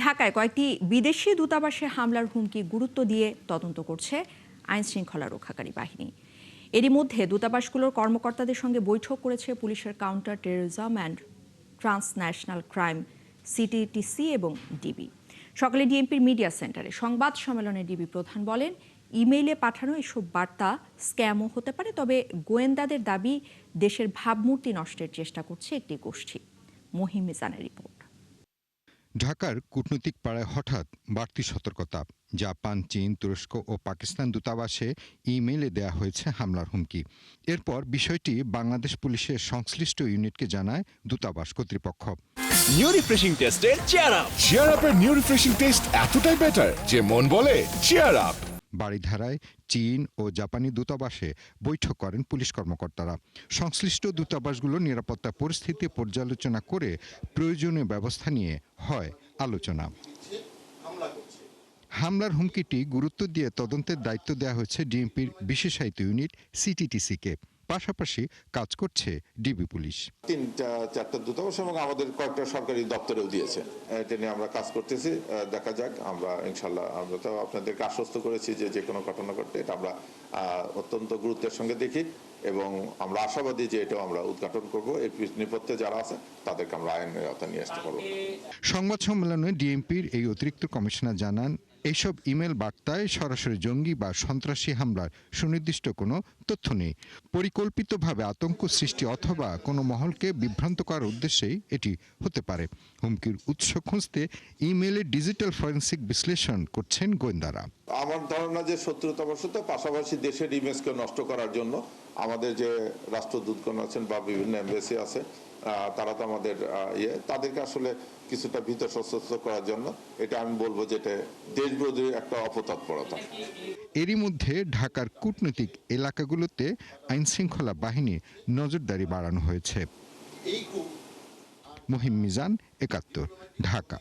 ঢাকায় কয়েকটি বিদেশি দূতাবাসে হামলার হুমকি গুরুত্ব দিয়ে তদন্ত করছে আইনশৃঙ্খলা রক্ষাকারী বাহিনী। এরই মধ্যে দূতাবাসগুলোর কর্মকর্তাদের সঙ্গে বৈঠক করেছে পুলিশের counter terrorism and transnational crime CTTC এবং ডিবি। সকালে ডিএমপির মিডিয়া সেন্টারে সংবাদ সম্মেলনে ডিবি প্রধান বলেন, ইমেইলে পাঠানো এসব বার্তা স্ক্যামও হতে পারে, তবে গোয়েন্দাদের দাবি দেশের ভাবমূর্তি নষ্টের চেষ্টা করছে একটি গোষ্ঠী। মহিম মিজানের রিপোর্ট। ঢাকার কূটনৈতিক পাড়ায় হঠাৎ বাড়তি সতর্কতা। জাপান, চীন, তুরস্ক ও পাকিস্তান দূতাবাসে ইমেইলে দেয়া হয়েছে হামলার হুমকি। এরপর বিষয়টি বাংলাদেশ পুলিশের সংশ্লিষ্ট ইউনিটকে জানায় দূতাবাস কর্তৃপক্ষ। নিউ রিফ্রেশিং টেস্টে চিয়ার আপের নিউ রিফ্রেশিং টেস্ট এতটাই বেটার যে মন বলে চিয়ার আপ। বারিধারায় চীন ও জাপানি দূতাবাসে বৈঠক করেন পুলিশ কর্মকর্তারা। সংশ্লিষ্ট দূতাবাসগুলোর নিরাপত্তা পরিস্থিতি পর্যালোচনা করে প্রয়োজনীয় ব্যবস্থা নিয়ে হয় আলোচনা। হামলার হুমকিটি গুরুত্ব দিয়ে তদন্তের দায়িত্ব দেওয়া হয়েছে ডিএমপির বিশেষায়িত ইউনিট সিটিটিসিকে। পাশাপাশি কাজ করছে ডিবি পুলিশ। 3-4টা দূতাবাস এবং আমাদের কয়েকটা সরকারি দপ্তরেও দিয়েছে। এটা নিয়ে আমরা কাজ করতেছি, দেখা যাক। আমরা ইনশাল্লাহ আমরা তো আপনাদেরকে আশ্বস্ত করেছি যে কোনো ঘটনা ঘটলে এটা আমরা অত্যন্ত গুরুত্বের সঙ্গে দেখি এবং আমরা আশাবাদী যে এটাও আমরা উদ্ঘাটন করব। এর নেপথ্যে যারা আছে তাদেরকে আমরা আইনের আওতায় নিয়ে আসতে পারবো। সংবাদ সম্মেলনে ডিএমপির এই অতিরিক্ত কমিশনার জানান, এইসব ইমেল বার্তায় সরাসরি জঙ্গি বা সন্ত্রাসী হামলার সুনির্দিষ্ট কোনো তথ্য নেই। পরিকল্পিতভাবে আতঙ্ক সৃষ্টি অথবা কোনো মহলকে বিভ্রান্ত করার উদ্দেশ্যেই এটি হতে পারে। হুমকির উৎস খুঁজতে ইমেইলের ডিজিটাল ফরেনসিক বিশ্লেষণ করছেন গোয়েন্দারা। আমার ধারণা যে শত্রুতাবশত পাশাপাশি দেশের ইমেজকে নষ্ট করার জন্য আমাদের যে রাষ্ট্রদূতগণ আছেন বা বিভিন্ন এমবেসি আছে, তারা তো আমাদের তাদেরকে আসলে কিছুটা ভীত সশস্ত্র করার জন্য এটা আমি বলবো যে এটা দেশবিরোধী একটা অপতৎপরতা। এরই মধ্যে ঢাকার কূটনৈতিক এলাকাগুলোতে আইনশৃঙ্খলা বাহিনী নজরদারি বাড়ানো হয়েছে। মহিম মিজান, ৭১, ঢাকা।